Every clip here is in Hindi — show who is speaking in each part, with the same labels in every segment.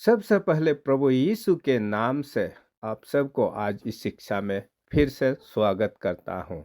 Speaker 1: सबसे पहले प्रभु यीशु के नाम से आप सबको आज इस शिक्षा में फिर से स्वागत करता हूँ।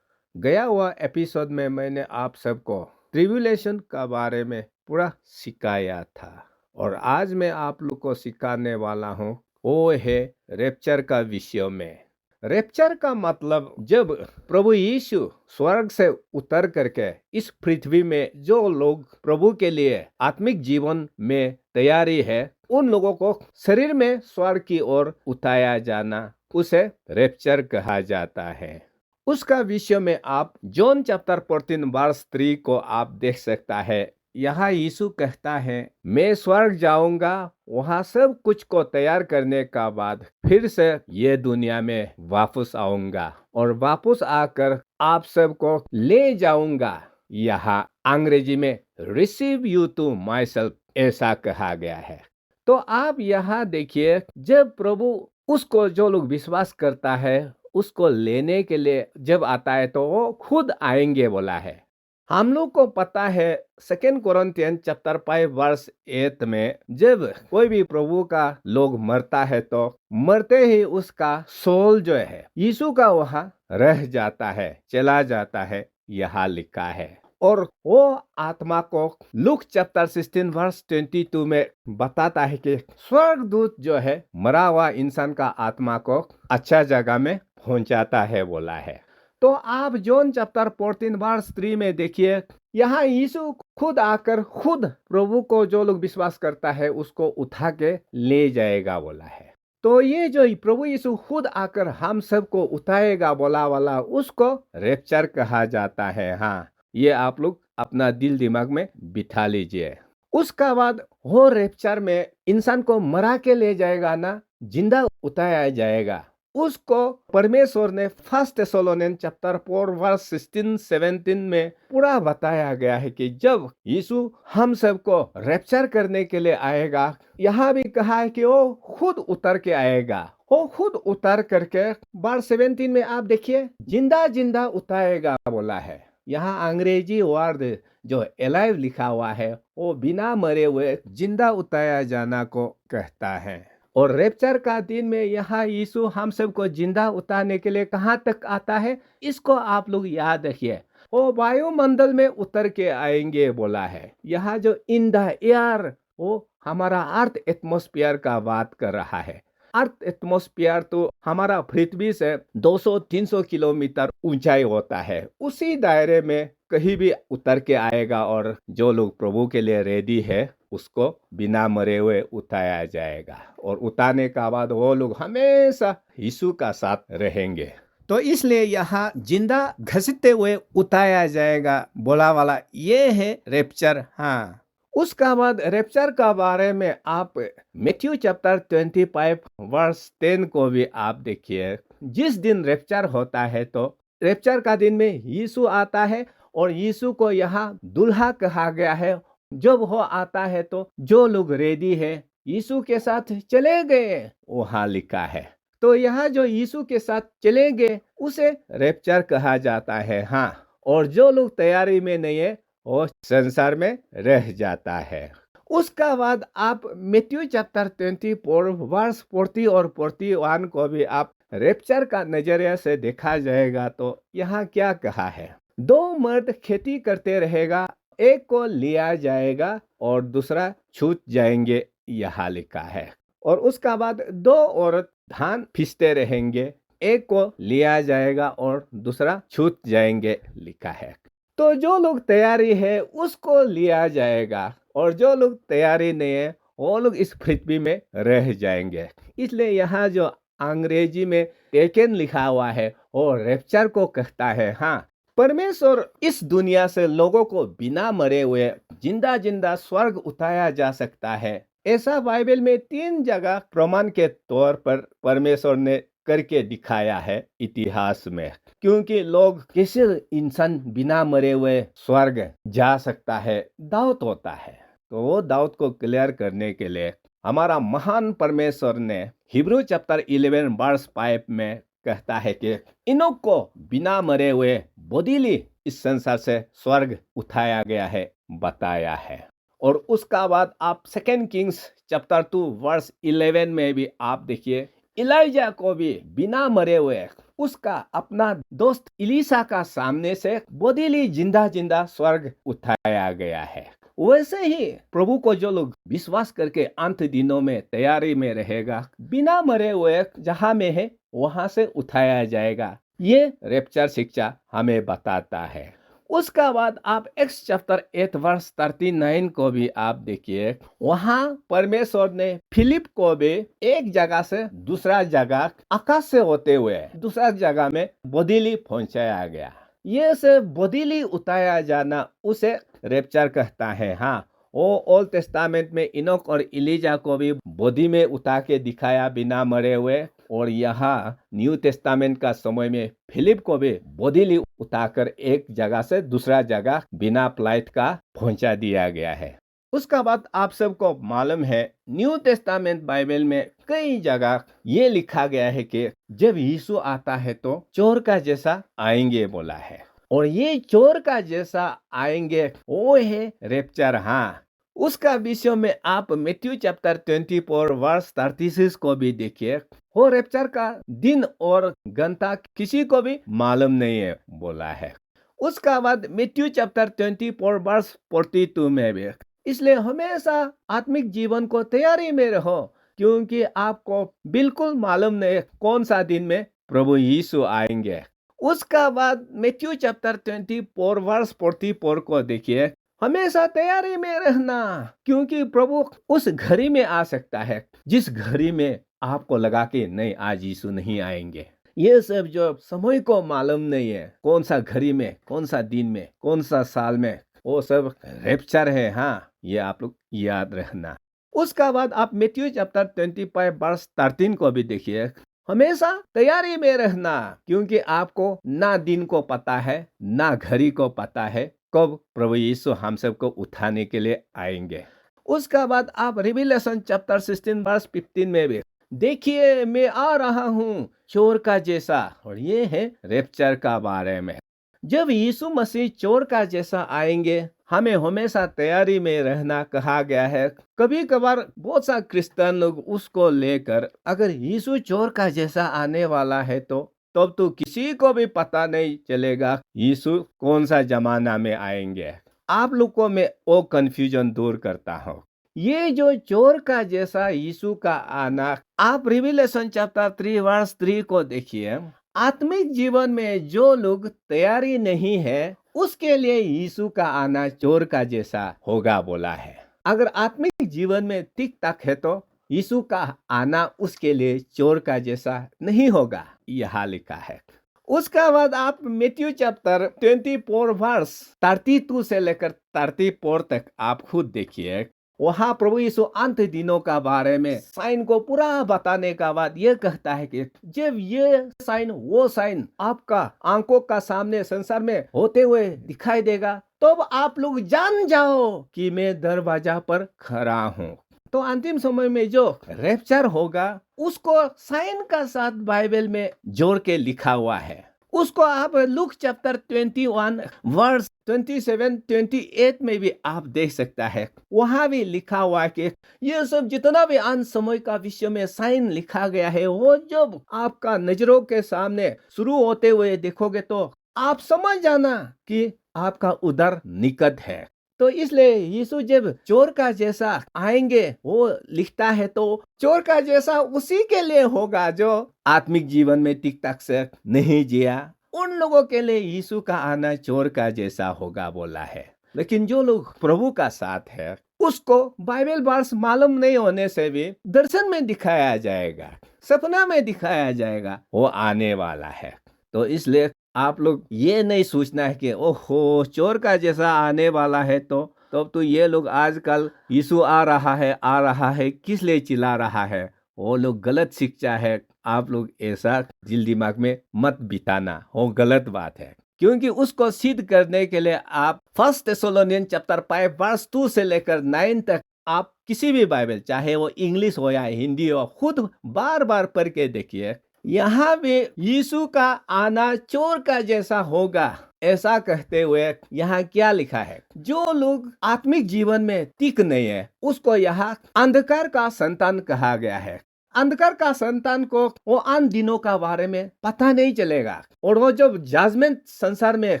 Speaker 1: गया हुआ एपिसोड में मैंने आप सबको ट्रिब्यूलेशन का बारे में पूरा सिखाया था और आज मैं आप लोग को सिखाने वाला हूँ वो है रैप्चर का विषय में। रैप्चर का मतलब जब प्रभु यीशु स्वर्ग से उतर करके इस पृथ्वी में जो लोग प्रभु के लिए आत्मिक जीवन में तैयारी है उन लोगों को शरीर में स्वर्ग की ओर उठाया जाना, उसे रैप्चर कहा जाता है। उसका विषय में आप जॉन चैप्टर 14 वर्स 3 को आप देख सकता है। यहाँ यीशु कहता है, मैं स्वर्ग जाऊंगा, वहां सब कुछ को तैयार करने का बाद फिर से ये दुनिया में वापस आऊंगा और वापस आकर आप सबको ले जाऊंगा। यहाँ अंग्रेजी में receive you to myself ऐसा कहा गया है। तो आप यहाँ देखिए, जब प्रभु उसको जो लोग विश्वास करता है उसको लेने के लिए जब आता है तो वो खुद आएंगे बोला है। हम लोग को पता है 2 कोरिन्थियन चैप्टर 5 वर्स 8 में जब कोई भी प्रभु का लोग मरता है तो मरते ही उसका सोल जो है यीशु का वहां रह जाता है, चला जाता है, यहाँ लिखा है। और वो आत्मा को लूक चैप्टर 16 वर्स 22 में बताता है कि स्वर्गदूत जो है मरा हुआ इंसान का आत्मा को अच्छा जगह में पहुंचाता है बोला है। तो आप जॉन चैप्टर 14 वर्स 3 में देखिए, यहाँ यीशु खुद आकर खुद प्रभु को जो लोग विश्वास करता है उसको उठा के ले जाएगा बोला है। तो ये जो प्रभु यीशु खुद आकर हम सबको उठाएगा बोला वाला उसको रैप्चर कहा जाता है। हाँ, ये आप लोग अपना दिल दिमाग में बिठा लीजिए। उसका बाद वो रैप्चर में इंसान को मरा के ले जाएगा ना, जिंदा उठाया जाएगा। उसको परमेश्वर ने 1 थेसलोनियन चैप्टर 4 वर्स 16-17 में पूरा बताया गया है कि जब यीशु हम सबको रैप्चर करने के लिए आएगा, यहाँ भी कहा है कि वो खुद उतर के आएगा। वो खुद उतर करके वर्स 17 में आप देखिए, जिंदा जिंदा उठाएगा बोला है। यहाँ अंग्रेजी वर्ड जो एलाइव लिखा हुआ है वो बिना मरे हुए जिंदा उठाया जाना को कहता है। और रैप्चर का दिन में यहाँ यीशु हम सबको जिंदा उतारने के लिए कहाँ तक आता है, इसको आप लोग याद रखिए। वो वायुमंडल में उतर के आएंगे बोला है। यहाँ जो इन द एयर वो हमारा अर्थ एटमॉस्फेयर का बात कर रहा है। अर्थ एटमॉस्फेयर तो हमारा पृथ्वी से 200-300 किलोमीटर ऊंचाई होता है। उसी दायरे में कहीं भी उतर के आएगा और जो लोग प्रभु के लिए रेडी है उसको बिना मरे हुए उठाया जाएगा और उतारने का बाद वो लोग हमेशा यीशु का साथ रहेंगे। तो इसलिए यहाँ जिंदा घसीटते हुए उठाया जाएगा बोला वाला ये है रैप्चर। हाँ, उसका बाद रैप्चर का बारे में आप मैथ्यू चैप्टर 25 वर्स 10 को भी आप देखिए। जिस दिन रैप्चर होता है तो रैप्चर का दिन में यीशु आता है और यीशु को यहाँ दुल्हा कहा गया है। जब वो आता है तो जो लोग रेडी है यीशु के साथ चले गए वहाँ लिखा है। तो यहाँ जो यीशु के साथ चले गए उसे रैप्चर कहा जाता है। हाँ, और जो लोग तैयारी में नहीं है वो संसार में रह जाता है। उसका बाद आप मैथ्यू चैप्टर 24 वर्स 40 और 41 को भी आप रैप्चर का नजरिया से देखा जाएगा तो यहाँ क्या कहा है, 2 मर्द खेती करते रहेगा, एक को लिया जाएगा और दूसरा छूट जाएंगे यहाँ लिखा है। और उसका बाद 2 औरत धान पीसते रहेंगे, एक को लिया जाएगा और दूसरा छूट जाएंगे लिखा है। तो जो लोग तैयारी है उसको लिया जाएगा और जो लोग तैयारी नहीं है वो लोग इस पृथ्वी में रह जाएंगे। इसलिए यहाँ जो अंग्रेजी में टेकन लिखा हुआ है वो रैप्चर को कहता है। हाँ, परमेश्वर इस दुनिया से लोगों को बिना मरे हुए जिंदा जिंदा स्वर्ग उठाया जा सकता है, ऐसा बाइबल में 3 जगह प्रमाण के तौर पर परमेश्वर ने करके दिखाया है इतिहास में। क्योंकि लोग कैसे इंसान बिना मरे हुए स्वर्ग जा सकता है, दाऊद होता है। तो वो दाऊद को क्लियर करने के लिए हमारा महान परमेश्वर ने हिब्रू चैप्टर 11 वर्स 5 में कहता है कि इनोक को बिना मरे हुए बोधिली इस संसार से स्वर्ग उठाया गया है बताया है। और उसका बाद आप 2 किंग्स चैप्टर 2 वर्स 11 में भी आप देखिए, इलाइजा को भी बिना मरे हुए उसका अपना दोस्त इलीसा का सामने से बोधीली जिंदा जिंदा स्वर्ग उठाया गया है। वैसे ही प्रभु को जो लोग विश्वास करके अंत दिनों में तैयारी में रहेगा, बिना मरे हुए जहां में है वहां से उठाया जाएगा। ये रैप्चर शिक्षा हमें बताता है। उसका बाद आप एक्स चैप्टर 8 वर्स 39 को भी आप देखिए, वहां परमेश्वर ने फिलिप को भी एक जगह से दूसरा जगह आकाश से होते हुए दूसरा जगह में बोधीली पहुंचाया गया। ये से बोधीली उतारा जाना उसे रैप्चर कहता है। हाँ, वो ओल्ड टेस्टामेंट में इनोक और इलीजा को भी बोधी में उतार के दिखाया बिना मरे हुए, और यहाँ न्यू टेस्टामेंट का समय में फिलिप को भी बोधीली उतारकर एक जगह से दूसरा जगह बिना फ्लाइट का पहुंचा दिया गया है। उसका बाद आप सबको मालूम है, न्यू टेस्टामेंट बाइबल में कई जगह ये लिखा गया है कि जब यीशु आता है तो चोर का जैसा आएंगे बोला है, और ये चोर का जैसा आएंगे वो है रैप्चर। हाँ, उसका विषय में आप मैथ्यू चैप्टर 24 वर्स 36 को भी देखिए। वो रैप्चर का दिन और घंटा किसी को भी मालूम नहीं है बोला है। उसका बाद मैथ्यू चैप्टर 24 वर्स 42 में भी, इसलिए हमेशा आत्मिक जीवन को तैयारी में रहो, क्योंकि आपको बिल्कुल मालूम नहीं कौन सा दिन में प्रभु यीशु आएंगे। उसका बाद मैथ्यू चैप्टर 24 वर्स 44 को देखिए, हमेशा तैयारी में रहना, क्योंकि प्रभु उस घड़ी में आ सकता है जिस घड़ी में आपको लगा कि नहीं, आज यीशु नहीं आएंगे। ये सब जो समय को मालूम नहीं है, कौन सा घड़ी में, कौन सा दिन में, कौन सा साल में, वो सब रैप्चर है। हाँ, ये आप लोग याद रखना। उसका बाद आप मैथ्यू चैप्टर 25 वर्स 13 को भी देखिए, हमेशा तैयारी में रहना, क्योंकि आपको ना दिन को पता है ना घड़ी को पता है कब प्रभु यीशु हम सबको उठाने के लिए आएंगे। उसका बाद आप रिविलेशन चैप्टर 16 वर्स 15 में भी देखिए, मैं आ रहा हूँ चोर का जैसा, और ये है रैप्चर का बारे में। जब यीशु मसीह चोर का जैसा आएंगे, हमें हमेशा तैयारी में रहना कहा गया है। कभी कभार बहुत सा क्रिश्चियन लोग उसको लेकर, अगर यीशु चोर का जैसा आने वाला है तो तब तो किसी को भी पता नहीं चलेगा यीशु कौन सा जमाना में आएंगे। आप लोग को मैं वो कंफ्यूजन दूर करता हूँ। ये जो चोर का जैसा यीशु का आना, आप रिविलेशन चैप्टर 3 वर्स 3 को देखिए। आत्मिक जीवन में जो लोग तैयारी नहीं है, उसके लिए यीशु का आना चोर का जैसा होगा बोला है। अगर आत्मिक जीवन में ठीक ठाक है तो यीशु का आना उसके लिए चोर का जैसा नहीं होगा, यहाँ लिखा है। उसका बाद आप मैथ्यू चैप्टर 24 वर्स 32 से लेकर 34 तक आप खुद देखिए। वहां प्रभु यीशु अंत दिनों का बारे में साइन को पूरा बताने का बाद ये कहता है कि जब ये साइन वो साइन आपका आंखों का सामने संसार में होते हुए दिखाई देगा, तब आप लोग जान जाओ कि मैं दरवाजा पर खड़ा हूँ। तो अंतिम समय में जो रैप्चर होगा उसको साइन का साथ बाइबल में जोड़ के लिखा हुआ है। उसको आप लूक चैप्टर 21 वर्स 27-28 में भी आप देख सकता है। वहां भी लिखा हुआ है कि ये सब जितना भी अंत समय का विषय में साइन लिखा गया है, वो जब आपका नजरों के सामने शुरू होते हुए देखोगे तो आप समझ जाना कि आपका उधर निकट है। तो इसलिए यीशु जब चोर का जैसा आएंगे वो लिखता है, तो चोर का जैसा उसी के लिए होगा जो आत्मिक जीवन में टिक टाक से नहीं जिया। उन लोगों के लिए यीशु का आना चोर का जैसा होगा बोला है। लेकिन जो लोग प्रभु का साथ है, उसको बाइबल वर्स मालूम नहीं होने से भी दर्शन में दिखाया जाएगा, सपना में दिखाया जाएगा, वो आने वाला है। तो इसलिए आप लोग ये नहीं सोचना है कि ओहो चोर का जैसा आने वाला है तो ये लोग आजकल यीशु आ रहा है किस लिए चिल्ला रहा है, वो लोग गलत शिक्षा है। आप लोग ऐसा दिल दिमाग में मत बिताना, वो गलत बात है। क्योंकि उसको सिद्ध करने के लिए आप 1 थेसलोनियन चैप्टर 5 वर्स 2 से लेकर 9 तक आप किसी भी बाइबल, चाहे वो इंग्लिश हो या हिंदी हो, खुद बार बार पढ़ के देखिए। यहाँ भी यीशु का आना चोर का जैसा होगा, ऐसा कहते हुए यहाँ क्या लिखा है? जो लोग आत्मिक जीवन में टिक नहीं है, उसको यहाँ अंधकार का संतान कहा गया है। अंधकार का संतान को वो आन दिनों का बारे में पता नहीं चलेगा, और वो जब जजमेंट संसार में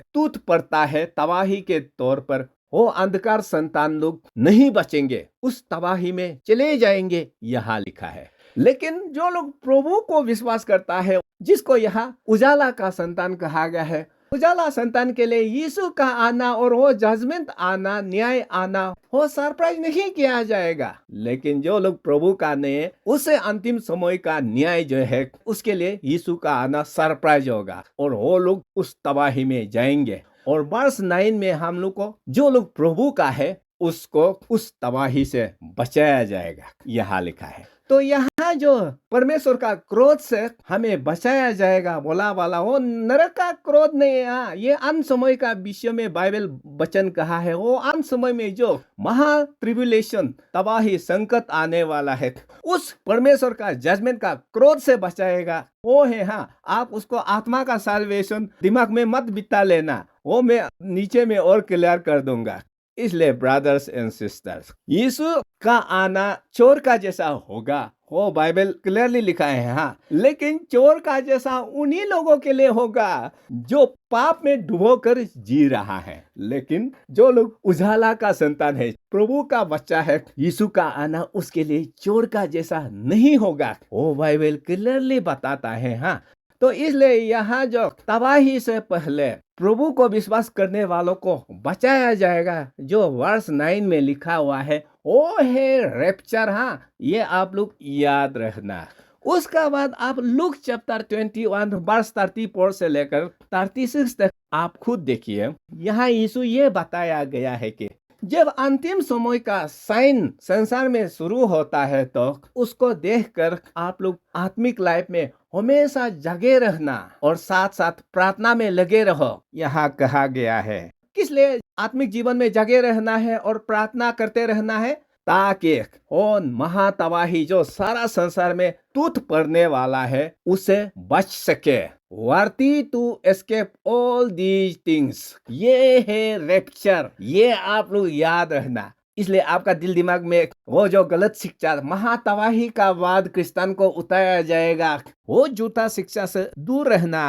Speaker 1: टूट पड़ता है तबाही के तौर पर, वो अंधकार संतान लोग नहीं बचेंगे, उस तबाही में चले जाएंगे, यहाँ लिखा है। लेकिन जो लोग प्रभु को विश्वास करता है, जिसको यहाँ उजाला का संतान कहा गया है, उजाला संतान के लिए यीशु का आना और वो जजमेंट आना, न्याय आना, वो सरप्राइज नहीं किया जाएगा। लेकिन जो लोग प्रभु का नहीं, उसे अंतिम समय का न्याय जो है, उसके लिए यीशु का आना सरप्राइज होगा, और वो लोग उस तबाही में जाएंगे। और वर्ष 9 में हम लोग को, जो लोग प्रभु का है, उसको उस तबाही से बचाया जाएगा, यहाँ लिखा है। तो यहाँ जो परमेश्वर का क्रोध से हमें बचाया जाएगा बोला वाला, वो नरक का क्रोध नहीं है। ये अंत समय का विषय में बाइबल वचन कहा है। वो अंत समय में जो महा ट्रिब्यूलेशन, तबाही, संकट आने वाला है, उस परमेश्वर का जजमेंट का क्रोध से बचाएगा, वो है। हाँ, आप उसको आत्मा का साल्वेशन दिमाग में मत बिता लेना, वो मैं नीचे में और क्लियर कर दूंगा। इसलिए ब्रदर्स एंड सिस्टर्स, यीशु का आना चोर का जैसा होगा, वो बाइबल क्लियरली लिखा है। हाँ, लेकिन चोर का जैसा उन्हीं लोगों के लिए होगा जो पाप में डुबोकर जी रहा है। लेकिन जो लोग उजाला का संतान है, प्रभु का बच्चा है, यीशु का आना उसके लिए चोर का जैसा नहीं होगा, वो बाइबल क्लियरली बताता है। हाँ, तो इसलिए यहाँ जो तबाही से पहले प्रभु को विश्वास करने वालों को बचाया जाएगा, जो वर्ष 9 में लिखा हुआ है, वो है रैप्चर। हाँ, ये आप लोग याद रखना। उसका बाद आप लूक चैप्टर 21 वर्ष 34 से लेकर 36 तक आप खुद देखिए। यहाँ यीशु ये बताया गया है कि जब अंतिम समय का साइन संसार में शुरू होता है, तो उसको देखकर आप लोग आत्मिक लाइफ में हमेशा जगे रहना और साथ साथ प्रार्थना में लगे रहो, यहाँ कहा गया है। किस लिए आत्मिक जीवन में जगे रहना है और प्रार्थना करते रहना है? ताकि वो महातबाही जो सारा संसार में टूट पड़ने वाला है, उसे बच सके। वर्दी to escape all these things, ये है रैप्चर। ये आप लोग याद रखना। इसलिए आपका दिल दिमाग में वो जो गलत शिक्षा, महातबाही का बाद क्रिस्तान को उतारा जाएगा, वो झूठा शिक्षा से दूर रहना।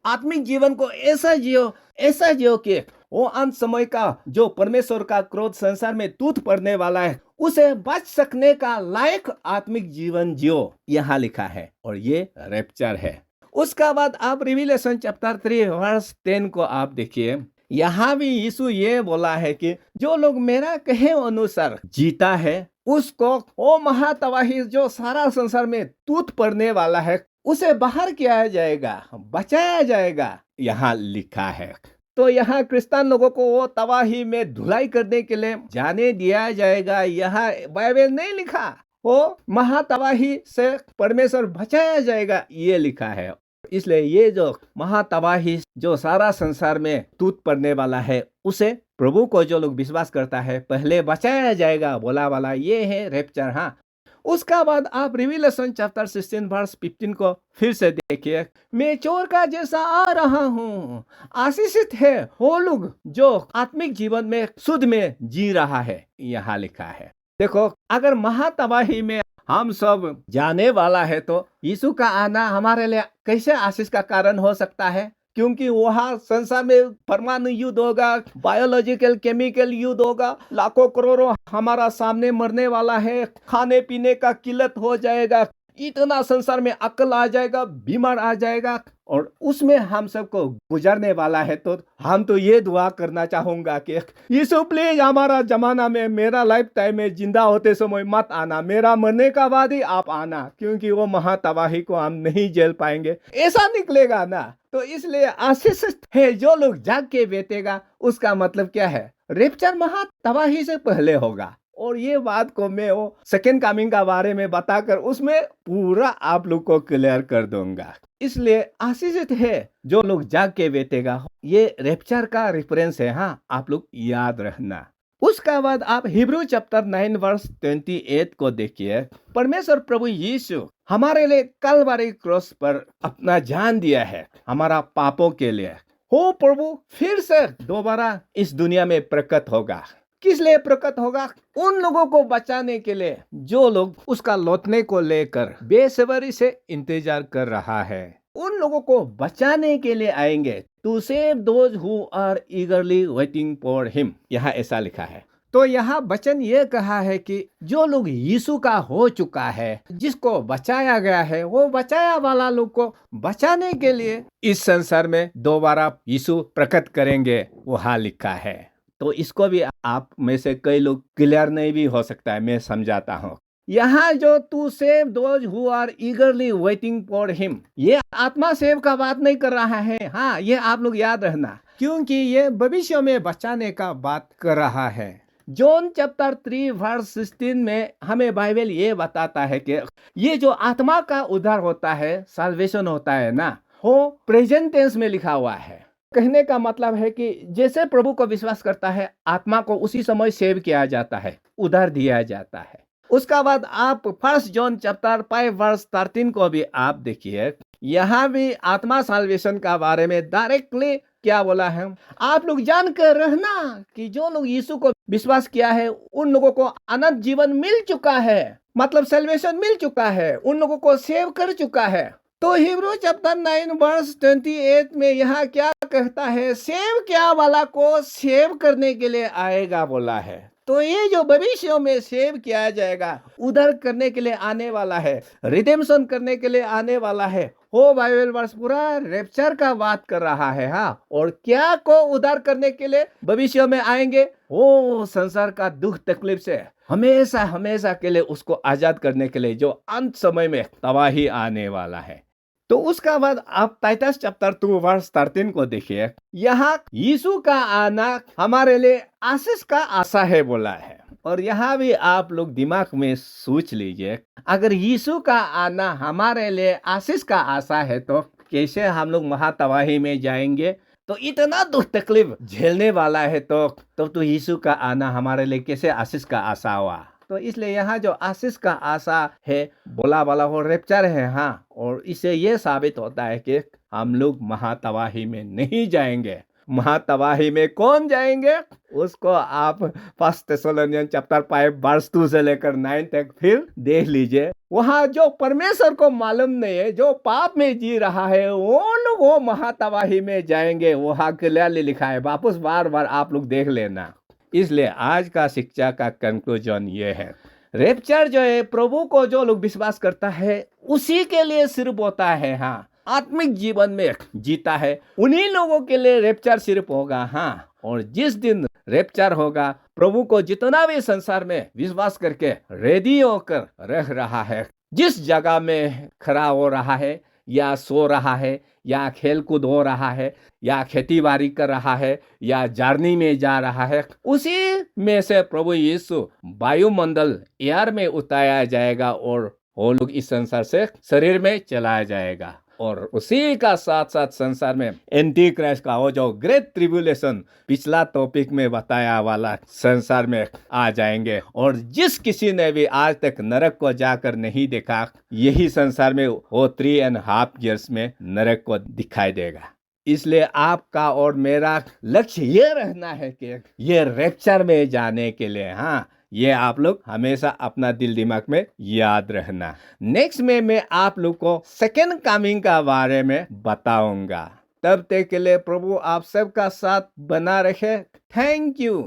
Speaker 1: आत्मिक जीवन को ऐसा जियो कि वो अंत समय का जो परमेश्वर का क्रोध संसार में टूट पड़ने वाला है, उसे बच सकने का लायक आत्मिक जीवन जियो, यहाँ लिखा है। और ये रैप्चर है। उसका बाद आप रिवीलेशन चैप्टर 3 वर्स 10 को आप देखिए। यहाँ भी यीशु ये बोला है कि जो लोग मेरा कहे अनुसार जीता है, उसको वो महातबाही जो सारा संसार में टूट पड़ने वाला है, उसे बाहर किया जाएगा, बचाया जाएगा, यहाँ लिखा है। तो यहाँ क्रिस्तान लोगों को वो तबाही में धुलाई करने के लिए जाने दिया जाएगा, यहाँ बाइबल नहीं लिखा। वो महातबाही से परमेश्वर बचाया जाएगा, ये लिखा है। इसलिए ये जो महातबाही जो सारा संसार में टूट पड़ने वाला है, उसे प्रभु को जो लोग विश्वास करता है, पहले बचाया जाएगा बोला वाला, ये है रैप्चर। हाँ, उसका बाद आप रिवीलेशन चैप्टर 16 वर्स 15 को फिर से देखिए। मैं चोर का जैसा आ रहा हूँ, आशीषित है वो लोग जो आत्मिक जीवन में शुद्ध में जी रहा है, यहाँ लिखा है। देखो, अगर महातबाही में हम सब जाने वाला है, तो यीशु का आना हमारे लिए कैसे आशीष का कारण हो सकता है? क्योंकि वहाँ संसार में परमाणु युद्ध होगा, बायोलॉजिकल केमिकल युद्ध होगा, लाखों करोड़ों हमारा सामने मरने वाला है, खाने पीने का किल्लत हो जाएगा, इतना संसार में अकल आ जाएगा, बीमार आ जाएगा, और उसमें हम सबको गुजरने वाला है। तो हम तो ये दुआ करना चाहूंगा कि यीशु प्लीज हमारा जमाना में, मेरा लाइफ टाइम में जिंदा होते समय मत आना, मेरा मरने का बाद ही आप आना, क्योंकि वो महातबाही को हम नहीं झेल पाएंगे, ऐसा निकलेगा ना। तो इसलिए आशीषित है जो लोग जाग के बेतेगा। उसका मतलब क्या है? रैप्चर महातबाही से पहले होगा। और ये बात को मैं वो सेकेंड कमिंग का बारे में बताकर उसमें पूरा आप लोग को क्लियर कर दूंगा। इसलिए आशीषित है जो लोग जाग के बेतेगा, ये रैप्चर का रेफरेंस है। हाँ, आप लोग याद रखना। उसका बाद आप हिब्रू चैप्टर 9 वर्स 28 को देखिए। परमेश्वर प्रभु यीशु हमारे लिए कलवरी क्रॉस पर अपना जान दिया है, हमारा पापों के लिए। हो प्रभु फिर से दोबारा इस दुनिया में प्रकट होगा। किस लिए प्रकट होगा? उन लोगों को बचाने के लिए जो लोग उसका लौटने को लेकर बेसब्री से इंतजार कर रहा है। उन लोगों को बचाने के लिए आएंगे। To save those who are eagerly waiting for him, यहाँ ऐसा लिखा है। तो यहाँ वचन ये कहा है कि जो लोग यीशु का हो चुका है, जिसको बचाया गया है, वो बचाया वाला लोग को बचाने के लिए इस संसार में दोबारा यीशु प्रकट करेंगे, वहाँ लिखा है। तो इसको भी आप में से कई लोग क्लियर नहीं भी हो सकता है, मैं समझाता हूँ। यहाँ जो to save those who are eagerly waiting for him, ये आत्मा सेव का बात नहीं कर रहा है। हाँ, ये आप लोग याद रखना, क्योंकि ये भविष्य में बचाने का बात कर रहा है। जॉन चैप्टर 3 वर्स 16 में हमें बाइबल ये बताता है कि ये जो आत्मा का उद्धार होता है, साल्वेशन होता है ना, वो प्रेजेंट टेंस में लिखा हुआ है। कहने का मतलब है कि जैसे प्रभु को विश्वास करता है, आत्मा को उसी समय सेव किया जाता है, उद्धार दिया जाता है। उसका बाद आप 1 जॉन चैप्टर 5 वर्स 13 को भी आप देखिए, यहाँ भी आत्मा साल्वेशन का बारे में डायरेक्टली क्या बोला है? आप लोग जानकर रहना कि जो लोग यीशु को विश्वास किया है, उन लोगों को अनंत जीवन मिल चुका है, मतलब सल्वेशन मिल चुका है, उन लोगों को सेव कर चुका है। तो हिब्रू चैप्टर 9 वर्स 28 में यहाँ क्या कहता है? सेव किया वाला को सेव करने के लिए आएगा बोला है। तो ये जो भविष्य में सेव किया जाएगा, उद्धार करने के लिए आने वाला है, रिडेम्पशन करने के लिए आने वाला है, वो बाइबल वर्स पूरा रैप्चर का बात कर रहा है। हाँ, और क्या को उद्धार करने के लिए भविष्य में आएंगे? वो संसार का दुख तकलीफ से हमेशा हमेशा के लिए उसको आजाद करने के लिए, जो अंत समय में तबाही आने वाला है। तो उसका बाद आप टाइटस चैप्टर 2 वर्स 13 को देखिए, यहाँ यीशु का आना हमारे लिए आशीष का आशा है बोला है। और यहाँ भी आप लोग दिमाग में सोच लीजिए, अगर यीशु का आना हमारे लिए आशीष का आशा है, तो कैसे हम लोग महातबाही में जाएंगे? तो इतना दुख तकलीफ झेलने वाला है, तो यीशु का आना हमारे लिए कैसे आशीष का आशा हुआ? तो इसलिए यहाँ जो आशीष का आशा है बोला वाला वो रैप्चर है। हाँ, और इससे ये साबित होता है कि हम लोग महातबाही में नहीं जाएंगे। महातबाही में कौन जाएंगे? उसको आप 1 थेसलोनियन चैप्टर 5 वर्स 2 से लेकर 9 तक फिर देख लीजिए। वहाँ जो परमेश्वर को मालूम नहीं है, जो पाप में जी रहा है, वो महातबाही में जाएंगे। वहाँ क्लियरली लिखा है, वापस बार बार आप लोग देख लेना। इसलिए आज का शिक्षा का कंक्लूजन ये है, रैप्चर जो है प्रभु को जो लोग विश्वास करता है उसी के लिए सिर्फ होता है। हाँ, आत्मिक जीवन में जीता है उन्हीं लोगों के लिए रैप्चर सिर्फ होगा। हाँ, और जिस दिन रैप्चर होगा, प्रभु को जितना भी संसार में विश्वास करके रेडी होकर रह रहा है, जिस जगह में खड़ा हो रहा है या सो रहा है या खेल कूद हो रहा है या खेती बाड़ी कर रहा है या जर्नी में जा रहा है, उसी में से प्रभु यीशु वायुमंडल एयर में उतारा जाएगा और वो लोग इस संसार से शरीर में चलाया जाएगा। और उसी का साथ साथ संसार में एंटी क्राइस्ट का वो जो ग्रेट ट्रिब्यूलेशन पिछला टॉपिक में बताया वाला संसार में आ जाएंगे। और जिस किसी ने भी आज तक नरक को जाकर नहीं देखा, यही संसार में वो 3.5 years में नरक को दिखाई देगा। इसलिए आपका और मेरा लक्ष्य ये रहना है कि ये रैप्चर में जाने के लिए, हाँ, ये आप लोग हमेशा अपना दिल दिमाग में याद रहना। नेक्स्ट में मैं आप लोग को सेकेंड कमिंग का बारे में बताऊंगा। तब तक के लिए प्रभु आप सबका साथ बना रखे। Thank you.